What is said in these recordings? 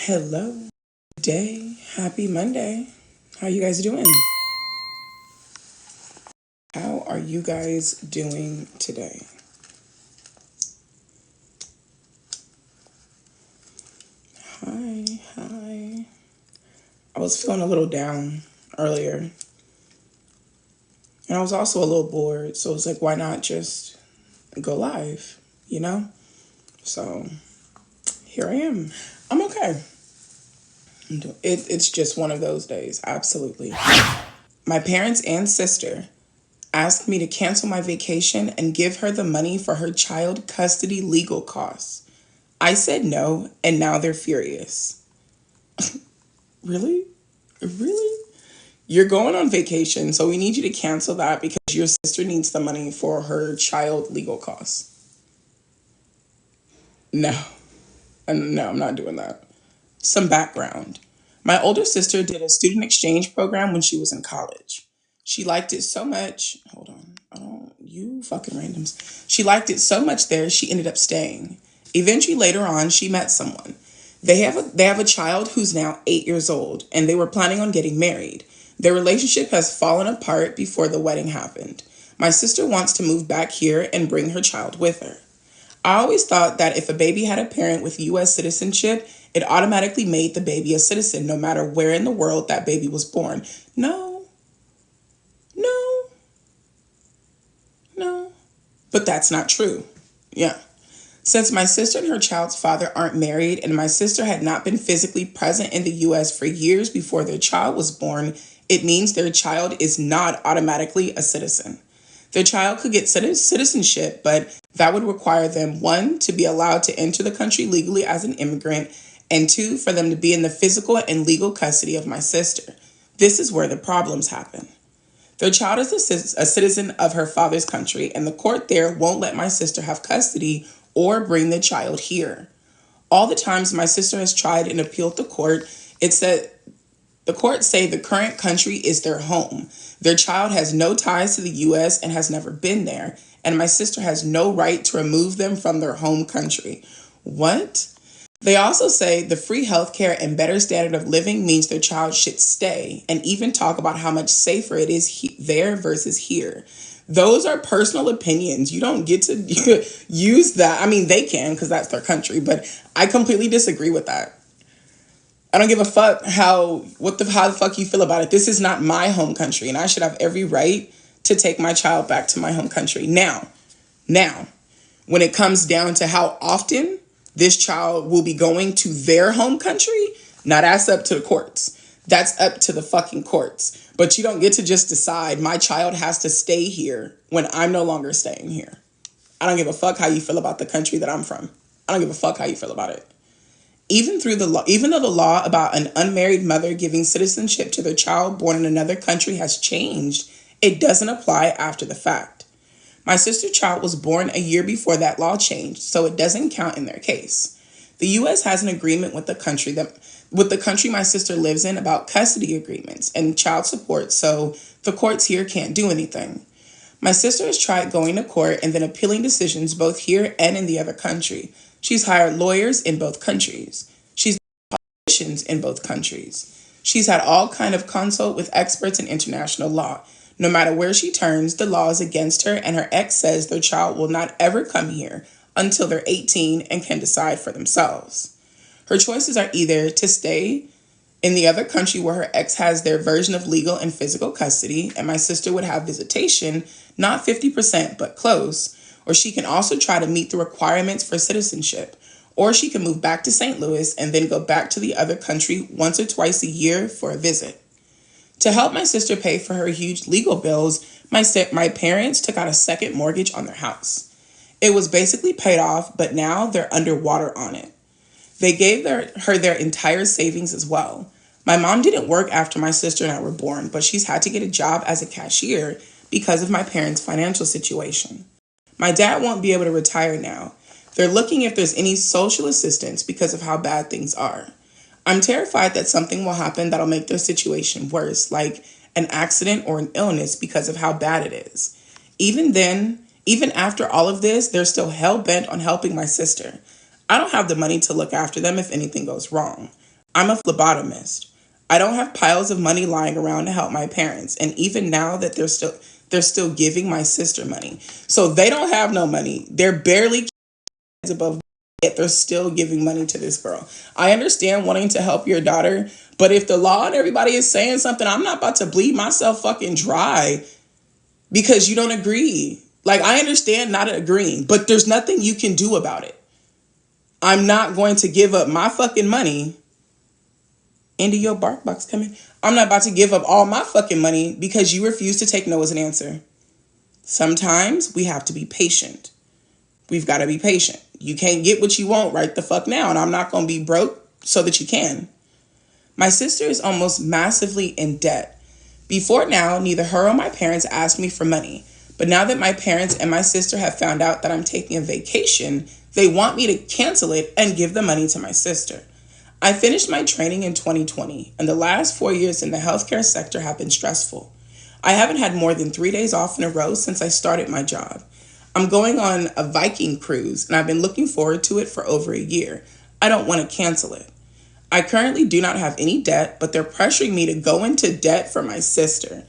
Hello, day. Happy Monday. How you guys doing? How are you guys doing today? Hi, hi. I was feeling a little down earlier, and I was also a little bored, so it's like, why not just go live, you know? So here I am. I'm okay. It's just one of those days, absolutely. My parents and sister asked me to cancel my vacation and give her the money for her child custody legal costs. I said no, and now they're furious. Really? Really? You're going on vacation, so we need you to cancel that because your sister needs the money for her child legal costs. No, no, I'm not doing that. Some background. My older sister did a student exchange program when she was in college. She liked it so much. Hold on. Oh, you fucking randoms. She liked it so much there, she ended up staying. Eventually, later on, she met someone. They have a child who's now 8 years old, and they were planning on getting married. Their relationship has fallen apart before the wedding happened. My sister wants to move back here and bring her child with her. I always thought that if a baby had a parent with US citizenship, it automatically made the baby a citizen no matter where in the world that baby was born. No, no, no. But that's not true. Yeah. Since my sister and her child's father aren't married and my sister had not been physically present in the US for years before their child was born, it means their child is not automatically a citizen. Their child could get citizenship, but that would require them, one, to be allowed to enter the country legally as an immigrant, and two, for them to be in the physical and legal custody of my sister. This is where the problems happen. Their child is a citizen of her father's country, and the court there won't let my sister have custody or bring the child here. All the times my sister has tried and appealed to court, it said the courts say the current country is their home. Their child has no ties to the US and has never been there, and my sister has no right to remove them from their home country. What? They also say the free healthcare and better standard of living means their child should stay, and even talk about how much safer it is there versus here. Those are personal opinions. You don't get to use that. I mean, they can because that's their country, but I completely disagree with that. I don't give a fuck how the fuck you feel about it. This is not my home country, and I should have every right to take my child back to my home country. Now, when it comes down to how often this child will be going to their home country, now that's up to the courts. That's up to the fucking courts. But you don't get to just decide my child has to stay here when I'm no longer staying here. I don't give a fuck how you feel about the country that I'm from. I don't give a fuck how you feel about it. Even though the law about an unmarried mother giving citizenship to their child born in another country has changed, it doesn't apply after the fact. My sister's child was born a year before that law changed, so it doesn't count in their case. The US has an agreement with the country my sister lives in about custody agreements and child support, so the courts here can't do anything. My sister has tried going to court and then appealing decisions both here and in the other country. She's hired lawyers in both countries. She's done politicians in both countries. She's had all kind of consult with experts in international law. No matter where she turns, the law is against her, and her ex says their child will not ever come here until they're 18 and can decide for themselves. Her choices are either to stay in the other country where her ex has their version of legal and physical custody, and my sister would have visitation, not 50%, but close, or she can also try to meet the requirements for citizenship, or she can move back to St. Louis and then go back to the other country once or twice a year for a visit. To help my sister pay for her huge legal bills, my parents took out a second mortgage on their house. It was basically paid off, but now they're underwater on it. They gave her their entire savings as well. My mom didn't work after my sister and I were born, but she's had to get a job as a cashier because of my parents' financial situation. My dad won't be able to retire now. They're looking if there's any social assistance because of how bad things are. I'm terrified that something will happen that'll make their situation worse, like an accident or an illness because of how bad it is. Even then, even after all of this, they're still hell-bent on helping my sister. I don't have the money to look after them if anything goes wrong. I'm a phlebotomist. I don't have piles of money lying around to help my parents. And even now that they're still giving my sister money. So they don't have no money. They're barely above, yet they're still giving money to this girl. I understand wanting to help your daughter, but if the law and everybody is saying something, I'm not about to bleed myself fucking dry because you don't agree. Like, I understand not agreeing, but there's nothing you can do about it. I'm not going to give up my fucking money. Into your bark box coming. I'm not about to give up all my fucking money because you refuse to take no as an answer. Sometimes we have to be patient. We've got to be patient. You can't get what you want right the fuck now, and I'm not going to be broke so that you can. My sister is almost massively in debt. Before now, neither her or my parents asked me for money. But now that my parents and my sister have found out that I'm taking a vacation, they want me to cancel it and give the money to my sister. I finished my training in 2020, and the last 4 years in the healthcare sector have been stressful. I haven't had more than 3 days off in a row since I started my job. I'm going on a Viking cruise, and I've been looking forward to it for over a year. I don't want to cancel it. I currently do not have any debt, but they're pressuring me to go into debt for my sister.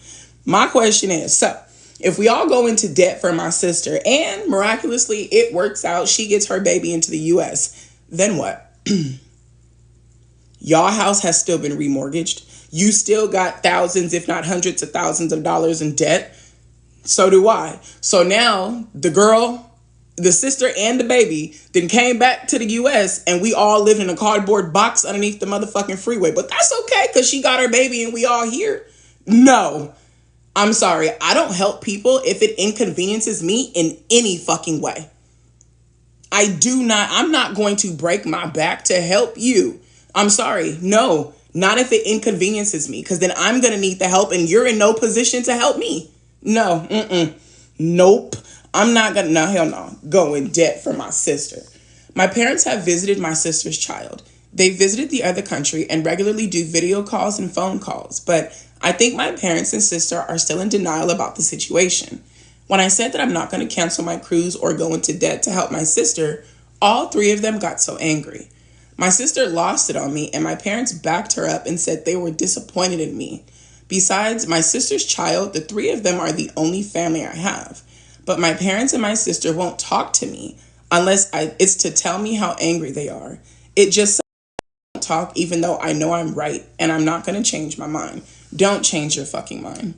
My question is, so if we all go into debt for my sister and miraculously it works out, she gets her baby into the US, then what? Y'all house has still been remortgaged. You still got thousands, if not hundreds of thousands of dollars in debt. So do I. So now the girl, the sister, and the baby then came back to the US and we all live in a cardboard box underneath the motherfucking freeway. But that's okay because she got her baby and we all here. No, I'm sorry. I don't help people if it inconveniences me in any fucking way. I'm not going to break my back to help you. I'm sorry. No, not if it inconveniences me, because then I'm going to need the help and you're in no position to help me. No, nope. I'm not going to, no, hell no, go in debt for my sister. My parents have visited my sister's child. They visited the other country and regularly do video calls and phone calls, but I think my parents and sister are still in denial about the situation. When I said that I'm not going to cancel my cruise or go into debt to help my sister, all three of them got so angry. My sister lost it on me, and my parents backed her up and said they were disappointed in me. Besides my sister's child, the three of them are the only family I have. But my parents and my sister won't talk to me unless it's to tell me how angry they are. It just won't talk even though I know I'm right, and I'm not going to change my mind. Don't change your fucking mind.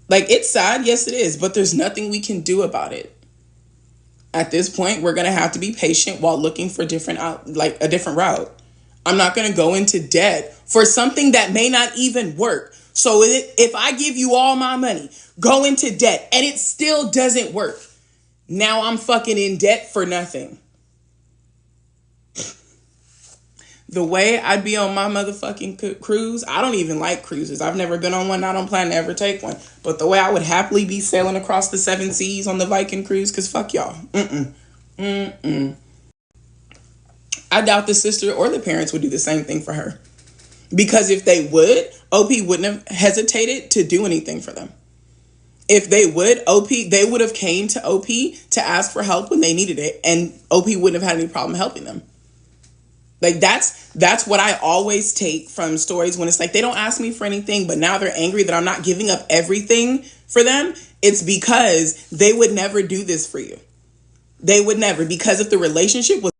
Like, it's sad, yes it is, but there's nothing we can do about it. At this point, we're going to have to be patient while looking for a different route. I'm not going to go into debt for something that may not even work. So if I give you all my money, go into debt, and it still doesn't work, now I'm fucking in debt for nothing. The way I'd be on my motherfucking cruise, I don't even like cruises. I've never been on one. I don't plan to ever take one. But the way I would happily be sailing across the 7 seas on the Viking cruise, because fuck y'all. I doubt the sister or the parents would do the same thing for her. Because if they would, OP wouldn't have hesitated to do anything for them. If they would, they would have came to OP to ask for help when they needed it, and OP wouldn't have had any problem helping them. Like, that's what I always take from stories when it's like they don't ask me for anything, but now they're angry that I'm not giving up everything for them. It's because they would never do this for you. They would never, because if the relationship was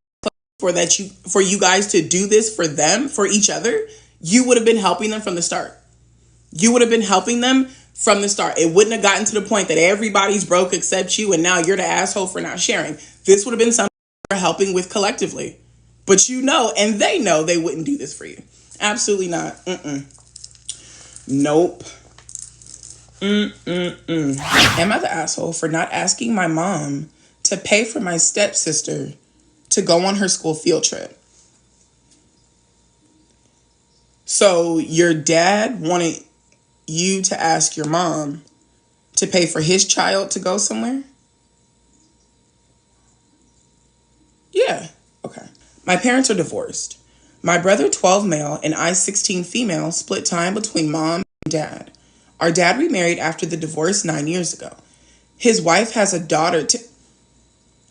for you guys to do this for them, for each other, you would have been helping them from the start. You would have been helping them from the start. It wouldn't have gotten to the point that everybody's broke except you, and now you're the asshole for not sharing. This would have been something we're helping with collectively. But you know, and they know they wouldn't do this for you. Absolutely not. Nope. Am I the asshole for not asking my mom to pay for my stepsister to go on her school field trip? So your dad wanted you to ask your mom to pay for his child to go somewhere? Yeah. Okay. My parents are divorced. My brother, 12 male, and I, 16 female, split time between mom and dad. Our dad remarried after the divorce 9 years ago. His wife has a daughter.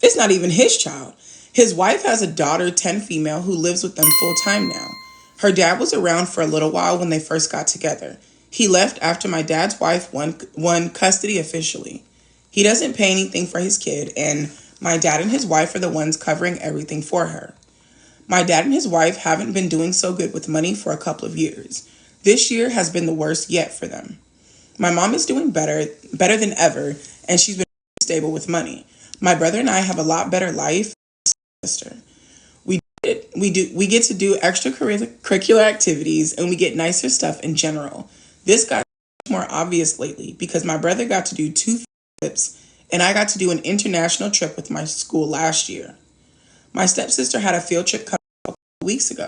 It's not even his child. His wife has a daughter, 10 female, who lives with them full time now. Her dad was around for a little while when they first got together. He left after my dad's wife won custody officially. He doesn't pay anything for his kid, and my dad and his wife are the ones covering everything for her. My dad and his wife haven't been doing so good with money for a couple of years. This year has been the worst yet for them. My mom is doing better than ever, and she's been stable with money. My brother and I have a lot better life than my sister. We get to do extracurricular activities, and we get nicer stuff in general. This got more obvious lately because my brother got to do 2 trips, and I got to do an international trip with my school last year. My stepsister had a field trip a couple of weeks ago.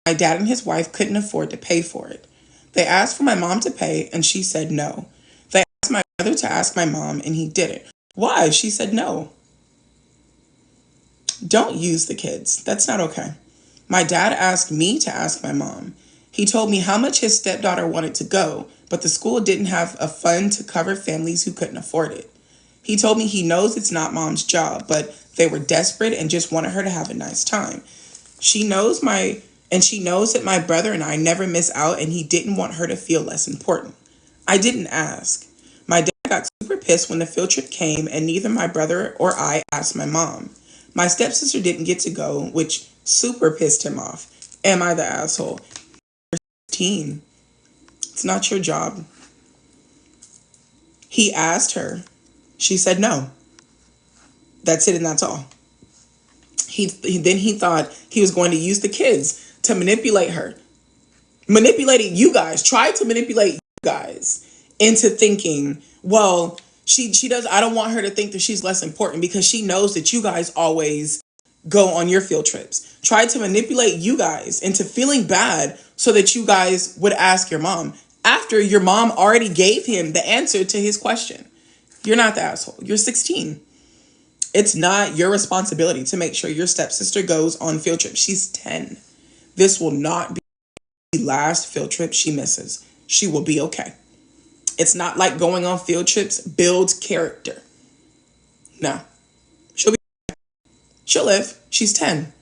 My dad and his wife couldn't afford to pay for it. They asked for my mom to pay, and she said no. They asked my brother to ask my mom, and he didn't. Why? She said no. Don't use the kids. That's not okay. My dad asked me to ask my mom. He told me how much his stepdaughter wanted to go, but the school didn't have a fund to cover families who couldn't afford it. He told me he knows it's not mom's job, but they were desperate and just wanted her to have a nice time. She knows that my brother and I never miss out, and he didn't want her to feel less important. I didn't ask. My dad got super pissed when the field trip came, and neither my brother or I asked my mom. My stepsister didn't get to go, which super pissed him off. Am I the asshole? You're 16. It's not your job. He asked her. She said no. That's it, and that's all. Then he thought he was going to use the kids to manipulate her. Manipulating you guys. Tried to manipulate you guys into thinking, well, she does. I don't want her to think that she's less important because she knows that you guys always go on your field trips. Tried to manipulate you guys into feeling bad so that you guys would ask your mom after your mom already gave him the answer to his question. You're not the asshole. You're 16. It's not your responsibility to make sure your stepsister goes on field trips. She's 10. This will not be the last field trip she misses. She will be okay. It's not like going on field trips builds character. No. She'll live. She's 10.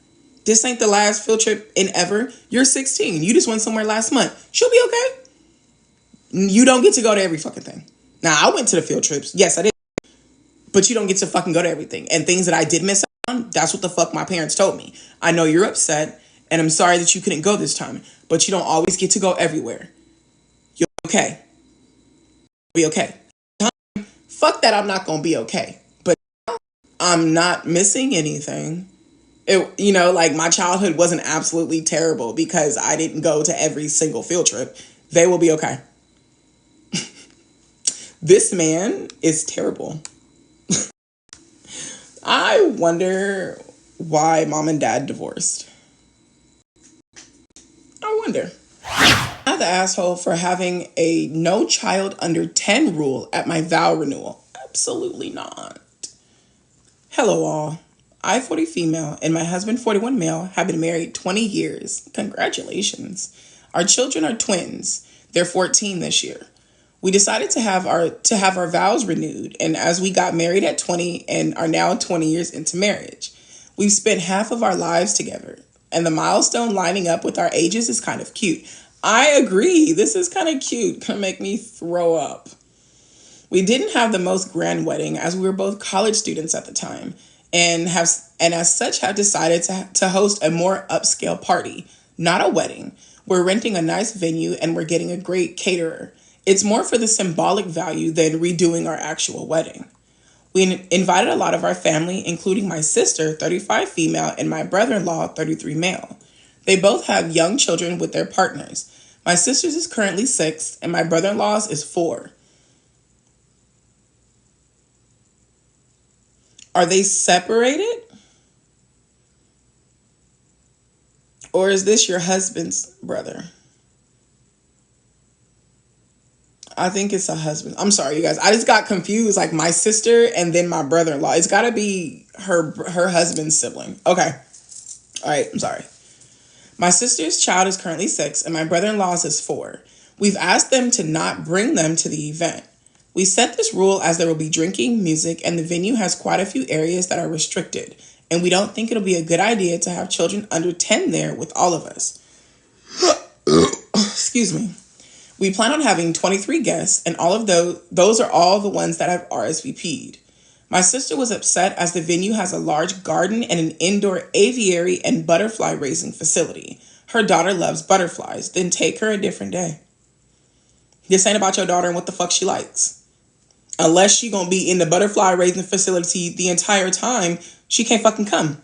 This ain't the last field trip in ever. You're 16. You just went somewhere last month. She'll be okay. You don't get to go to every fucking thing. Now, I went to the field trips. Yes, I did. But you don't get to fucking go to everything. And things that I did miss out on, that's what the fuck my parents told me. I know you're upset, and I'm sorry that you couldn't go this time. But you don't always get to go everywhere. You're okay. You'll be okay. Fuck that, I'm not going to be okay. But I'm not missing anything. Like my childhood wasn't absolutely terrible because I didn't go to every single field trip. They will be okay. This man is terrible. I wonder why mom and dad divorced. I wonder. I'm the asshole for having a no child under 10 rule at my vow renewal. Absolutely not. Hello all. I, 40 female, and my husband, 41 male, have been married 20 years. Congratulations. Our children are twins. They're 14 this year. We decided to have our vows renewed, and as we got married at 20 and are now 20 years into marriage, we've spent half of our lives together, and the milestone lining up with our ages is kind of cute. I agree. This is kind of cute. Gonna make me throw up. We didn't have the most grand wedding as we were both college students at the time, and as such have decided to host a more upscale party, not a wedding. We're renting a nice venue and we're getting a great caterer. It's more for the symbolic value than redoing our actual wedding. We invited a lot of our family, including my sister, 35 female, and my brother-in-law, 33 male. They both have young children with their partners. My sister's is currently 6, and my brother-in-law's is 4. Are they separated? Or is this your husband's brother? I think it's a husband. I'm sorry, you guys. I just got confused. Like my sister and then my brother-in-law. It's got to be her husband's sibling. Okay. All right. I'm sorry. My sister's child is currently 6 and my brother-in-law's is 4. We've asked them to not bring them to the event. We set this rule as there will be drinking, music, and the venue has quite a few areas that are restricted. And we don't think it'll be a good idea to have children under 10 there with all of us. Excuse me. We plan on having 23 guests, and all of those are all the ones that have RSVP'd. My sister was upset as the venue has a large garden and an indoor aviary and butterfly raising facility. Her daughter loves butterflies, then take her a different day. This ain't about your daughter and what the fuck she likes. Unless she gonna be in the butterfly raising facility the entire time, she can't fucking come.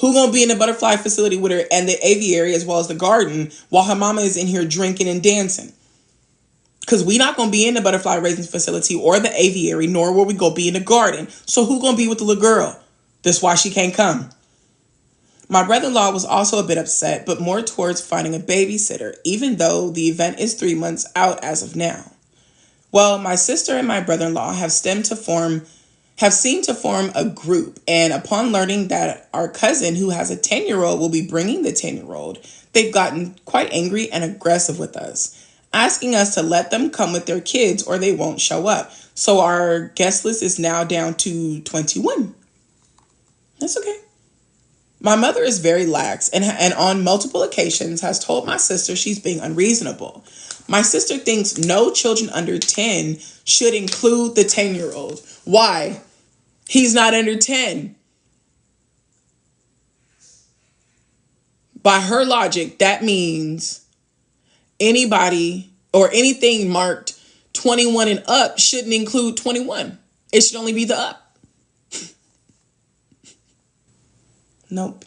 Who gonna be in the butterfly facility with her and the aviary as well as the garden while her mama is in here drinking and dancing? Because we not gonna be in the butterfly raising facility or the aviary, nor will we go be in the garden. So who gonna be with the little girl? That's why she can't come. My brother-in-law was also a bit upset, but more towards finding a babysitter, even though the event is 3 months out as of now. Well, my sister and my brother-in-law have seemed to form a group, and upon learning that our cousin who has a 10-year-old will be bringing the 10-year-old, they've gotten quite angry and aggressive with us, asking us to let them come with their kids or they won't show up. So our guest list is now down to 21. That's okay. My mother is very lax and on multiple occasions has told my sister she's being unreasonable. My sister thinks no children under 10 should include the 10-year-old. Why? He's not under 10. By her logic, that means anybody or anything marked 21 and up shouldn't include 21. It should only be the up. Nope.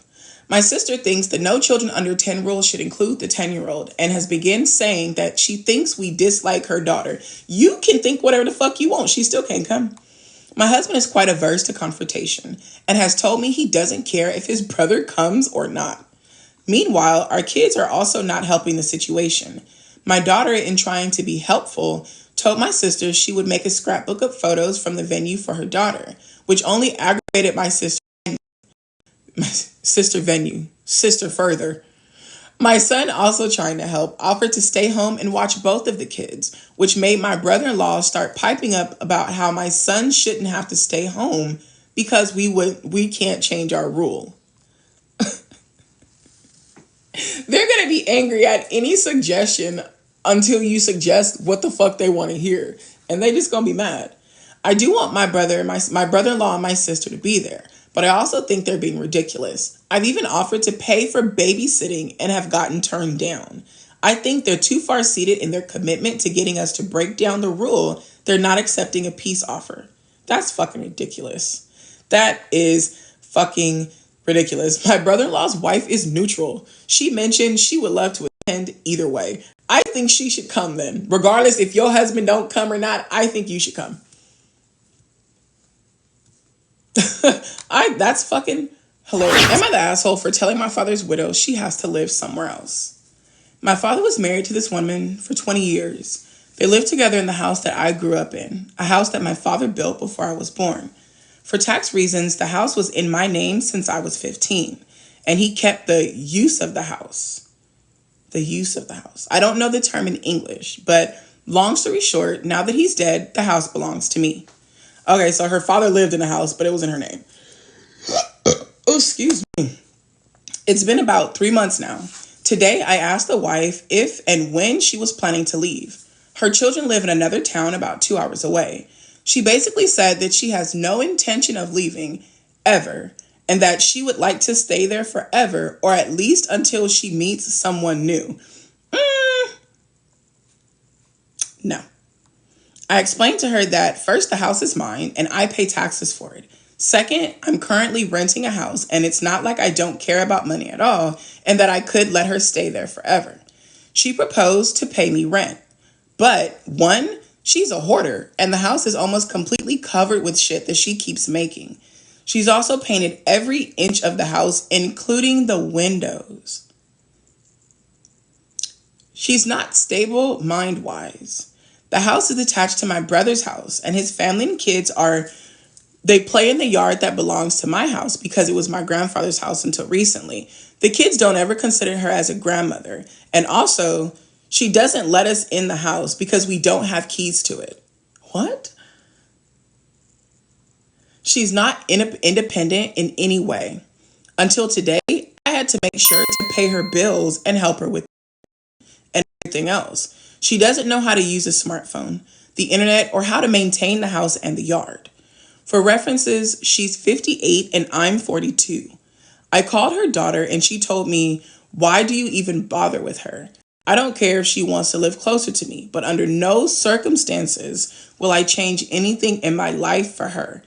My sister thinks the no children under 10 rule should include the 10-year-old and has begun saying that she thinks we dislike her daughter. You can think whatever the fuck you want. She still can't come. My husband is quite averse to confrontation and has told me he doesn't care if his brother comes or not. Meanwhile, our kids are also not helping the situation. My daughter, in trying to be helpful, told my sister she would make a scrapbook of photos from the venue for her daughter, which only aggravated my sister further. My son, also trying to help, offered to stay home and watch both of the kids, which made my brother-in-law start piping up about how my son shouldn't have to stay home because we can't change our rule. They're going to be angry at any suggestion until you suggest what the fuck they want to hear, and they just going to be mad. I do want my brother-in-law and my sister to be there, but I also think they're being ridiculous. I've even offered to pay for babysitting and have gotten turned down. I think they're too far-seated in their commitment to getting us to break down the rule. They're not accepting a peace offer. That's fucking ridiculous. That is fucking ridiculous. My brother-in-law's wife is neutral. She mentioned she would love to attend either way. I think she should come then. Regardless if your husband don't come or not, I think you should come. That's fucking hilarious. Am I the asshole for telling my father's widow she has to live somewhere else? My father was married to this woman for 20 years. They lived together in the house that I grew up in, a house that my father built before I was born. For tax reasons, the house was in my name since I was 15, and he kept the use of the house. The use of the house. I don't know the term in English, but long story short, now that he's dead, the house belongs to me. Okay, so her father lived in the house, but it was in her name. Oh, excuse me. It's been about 3 months now. Today, I asked the wife if and when she was planning to leave. Her children live in another town about 2 hours away. She basically said that she has no intention of leaving ever, and that she would like to stay there forever, or at least until she meets someone new. No. I explained to her that first, the house is mine and I pay taxes for it. Second, I'm currently renting a house and it's not like I don't care about money at all and that I could let her stay there forever. She proposed to pay me rent. But one, she's a hoarder and the house is almost completely covered with shit that she keeps making. She's also painted every inch of the house, including the windows. She's not stable mind-wise. The house is attached to my brother's house, and his family and kids they play in the yard that belongs to my house because it was my grandfather's house until recently. The kids don't ever consider her as a grandmother. And also, she doesn't let us in the house because we don't have keys to it. What? She's not independent in any way. Until today, I had to make sure to pay her bills and help her with everything else. She doesn't know how to use a smartphone, the internet, or how to maintain the house and the yard. For references, she's 58 and I'm 42. I called her daughter and she told me, "Why do you even bother with her? I don't care if she wants to live closer to me, but under no circumstances will I change anything in my life for her.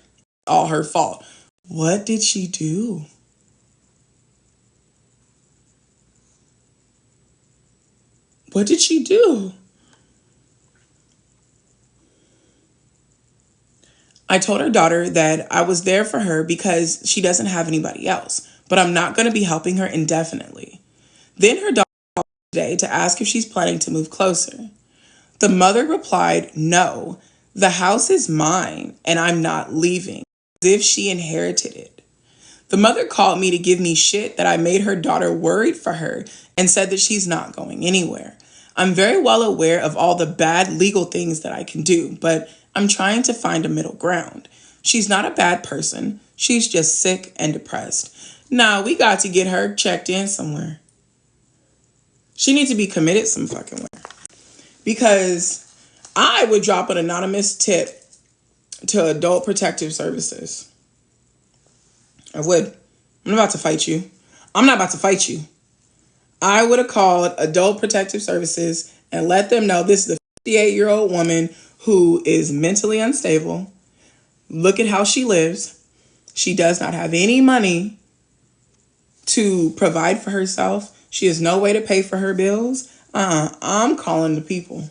All her fault." What did she do? What did she do? I told her daughter that I was there for her because she doesn't have anybody else, but I'm not going to be helping her indefinitely. Then her daughter called today to ask if she's planning to move closer. The mother replied, "No, the house is mine and I'm not leaving," as if she inherited it. The mother called me to give me shit that I made her daughter worried for her and said that she's not going anywhere. I'm very well aware of all the bad legal things that I can do, but I'm trying to find a middle ground. She's not a bad person. She's just sick and depressed. Nah, we got to get her checked in somewhere. She needs to be committed some fucking way. Because I would drop an anonymous tip to Adult Protective Services. I would. I'm not about to fight you. I'm not about to fight you. I would have called Adult Protective Services and let them know this is a 58-year-old woman who is mentally unstable. Look at how she lives. She does not have any money to provide for herself. She has no way to pay for her bills. I'm calling the people.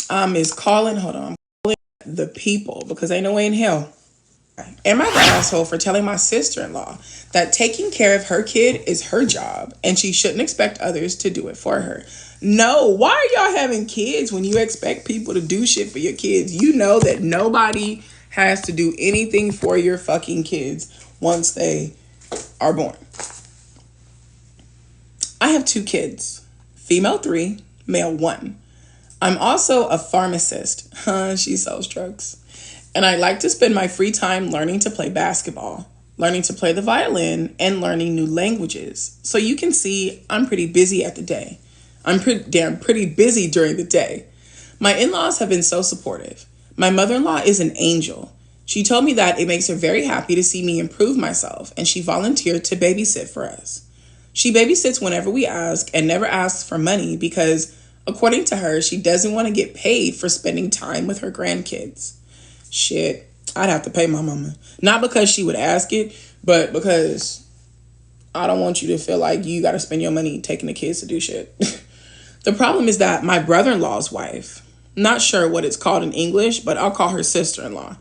Hold on. I'm calling the people because ain't no way in hell. Am I the asshole for telling my sister-in-law that taking care of her kid is her job and she shouldn't expect others to do it for her? No, why are y'all having kids when you expect people to do shit for your kids? You know that nobody has to do anything for your fucking kids once they are born. I have 2 kids, female 3, male 1. I'm also a pharmacist. She sells drugs. And I like to spend my free time learning to play basketball, learning to play the violin, and learning new languages. So you can see I'm pretty busy at the day. I'm pretty busy during the day. My in-laws have been so supportive. My mother-in-law is an angel. She told me that it makes her very happy to see me improve myself, and she volunteered to babysit for us. She babysits whenever we ask and never asks for money because, according to her, she doesn't want to get paid for spending time with her grandkids. Shit, I'd have to pay my mama. Not because she would ask it, but because I don't want you to feel like you got to spend your money taking the kids to do shit. The problem is that my brother-in-law's wife, not sure what it's called in English, but I'll call her sister-in-law.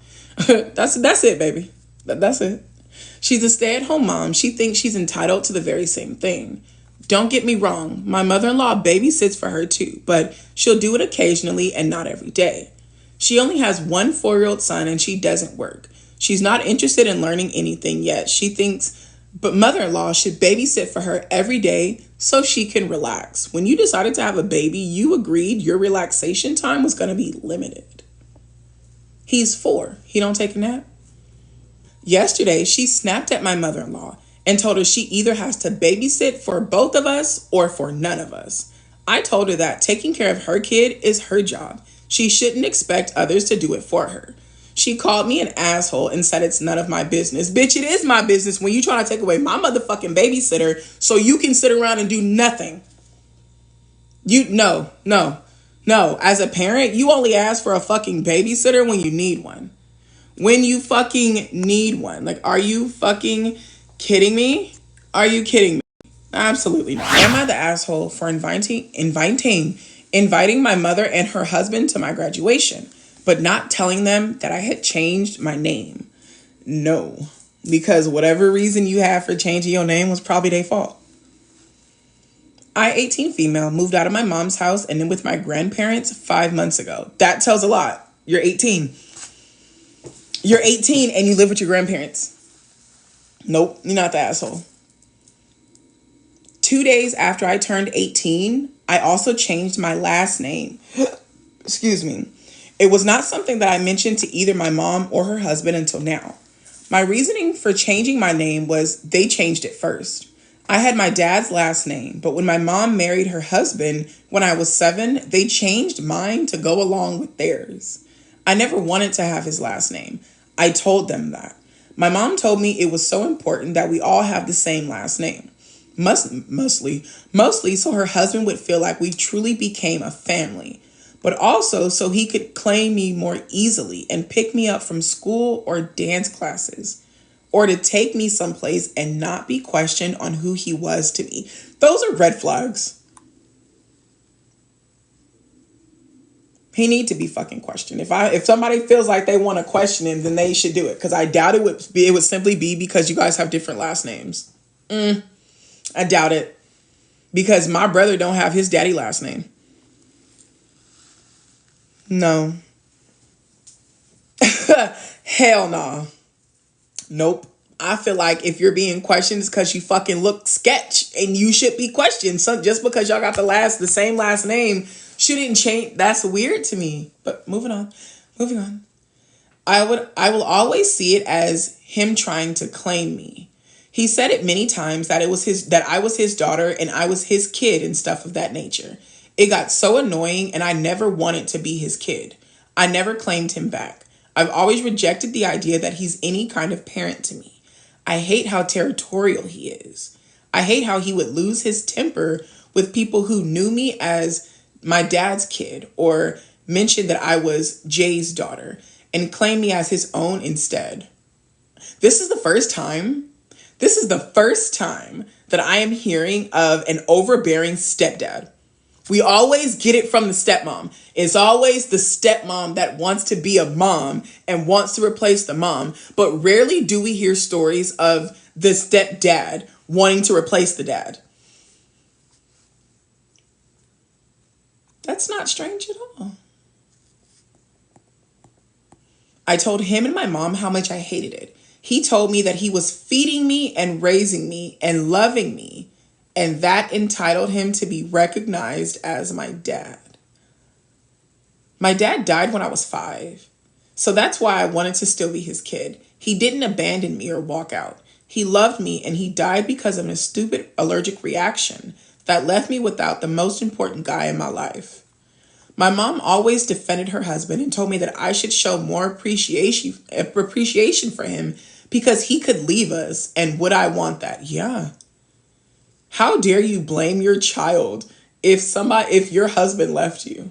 That's it, baby. That's it. She's a stay-at-home mom. She thinks she's entitled to the very same thing. Don't get me wrong. My mother-in-law babysits for her too, but she'll do it occasionally and not every day. She only has 1 4-year-old son and she doesn't work. She's not interested in learning anything yet. She thinks, but mother-in-law should babysit for her every day so she can relax. When you decided to have a baby, you agreed your relaxation time was going to be limited. He's 4. He don't take a nap. Yesterday, she snapped at my mother-in-law and told her she either has to babysit for both of us or for none of us. I told her that taking care of her kid is her job. She shouldn't expect others to do it for her. She called me an asshole and said it's none of my business. Bitch, it is my business when you try to take away my motherfucking babysitter so you can sit around and do nothing. No. As a parent, you only ask for a fucking babysitter when you need one. When you fucking need one. Like, are you fucking kidding me? Are you kidding me? Absolutely not. Am I the asshole for inviting my mother and her husband to my graduation, but not telling them that I had changed my name? No, because whatever reason you have for changing your name was probably their fault. I, 18 female, moved out of my mom's house and then with my grandparents 5 months ago. That tells a lot. You're 18. You're 18 and you live with your grandparents. Nope, you're not the asshole. 2 days after I turned 18, I also changed my last name. Excuse me. It was not something that I mentioned to either my mom or her husband until now. My reasoning for changing my name was they changed it first. I had my dad's last name, but when my mom married her husband when I was 7, they changed mine to go along with theirs. I never wanted to have his last name. I told them that. My mom told me it was so important that we all have the same last name. Mostly so her husband would feel like we truly became a family, but also so he could claim me more easily and pick me up from school or dance classes, or to take me someplace and not be questioned on who he was to me. Those are red flags. He need to be fucking questioned. If somebody feels like they want to question him, then they should do it. Because I doubt it would simply be because you guys have different last names. I doubt it. Because my brother don't have his daddy last name. No. Hell no. Nope. I feel like if you're being questioned, it's because you fucking look sketch and you should be questioned. So just because y'all got the same last name shouldn't change. That's weird to me. But moving on. I will always see it as him trying to claim me. He said it many times that I was his daughter and I was his kid and stuff of that nature. It got so annoying and I never wanted to be his kid. I never claimed him back. I've always rejected the idea that he's any kind of parent to me. I hate how territorial he is. I hate how he would lose his temper with people who knew me as my dad's kid or mentioned that I was Jay's daughter and claim me as his own instead. This is the first time that I am hearing of an overbearing stepdad. We always get it from the stepmom. It's always the stepmom that wants to be a mom and wants to replace the mom. But rarely do we hear stories of the stepdad wanting to replace the dad. That's not strange at all. I told him and my mom how much I hated it. He told me that he was feeding me and raising me and loving me, and that entitled him to be recognized as my dad. My dad died when I was 5, so that's why I wanted to still be his kid. He didn't abandon me or walk out. He loved me, and he died because of a stupid allergic reaction that left me without the most important guy in my life. My mom always defended her husband and told me that I should show more appreciation for him because he could leave us, and would I want that? Yeah. How dare you blame your child if your husband left you?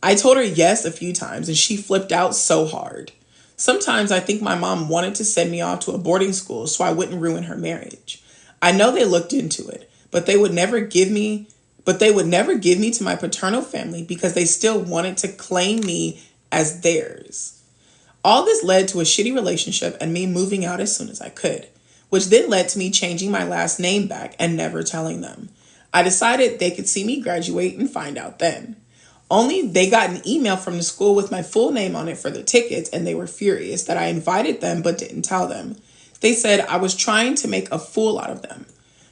I told her yes a few times and she flipped out so hard. Sometimes I think my mom wanted to send me off to a boarding school so I wouldn't ruin her marriage. I know they looked into it, but they would never give me to my paternal family because they still wanted to claim me as theirs. All this led to a shitty relationship and me moving out as soon as I could, which then led to me changing my last name back and never telling them. I decided they could see me graduate and find out then. Only they got an email from the school with my full name on it for the tickets, and they were furious that I invited them but didn't tell them. They said I was trying to make a fool out of them.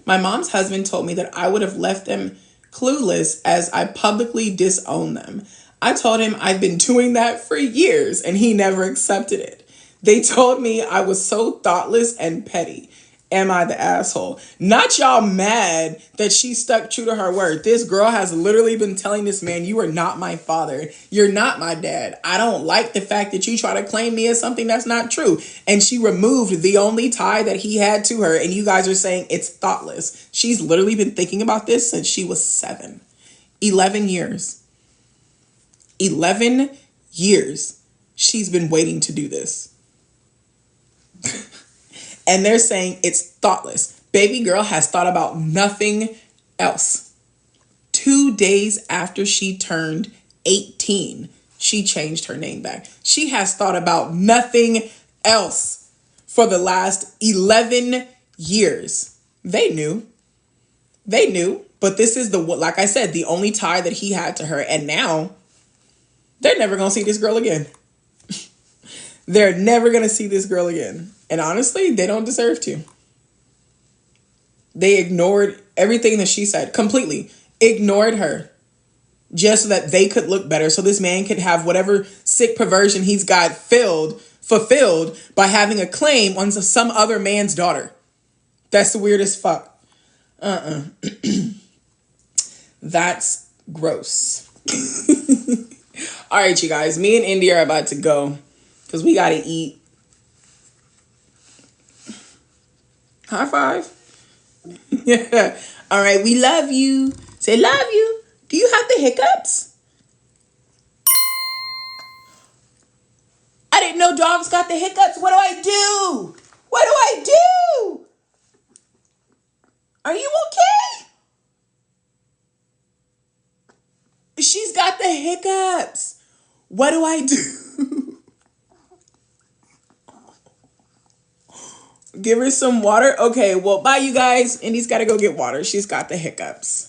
My mom's husband told me that I would have left them clueless as I publicly disowned them. I told him I'd been doing that for years and he never accepted it. They told me I was so thoughtless and petty. Am I the asshole? Not y'all mad that she stuck true to her word. This girl has literally been telling this man, you are not my father. You're not my dad. I don't like the fact that you try to claim me as something that's not true. And she removed the only tie that he had to her. And you guys are saying it's thoughtless. She's literally been thinking about this since she was 7. 11 years. 11 years. She's been waiting to do this. And they're saying it's thoughtless. Baby girl has thought about nothing else. 2 days after she turned 18, she changed her name back. She has thought about nothing else for the last 11 years. They knew. But this is like I said, the only tie that he had to her. And now they're never going to see this girl again. They're never going to see this girl again. And honestly, they don't deserve to. They ignored everything that she said, completely ignored her just so that they could look better. So this man could have whatever sick perversion he's got fulfilled by having a claim on some other man's daughter. That's weird as fuck. That's gross. All right, you guys. Me and India are about to go because we got to eat. High five. Yeah. All right. We love you. Say love you. Do you have the hiccups? I didn't know dogs got the hiccups. What do I do? What do I do? Are you okay? She's got the hiccups. What do I do? Give her some water. Okay, well, bye, you guys. Indy's got to go get water. She's got the hiccups.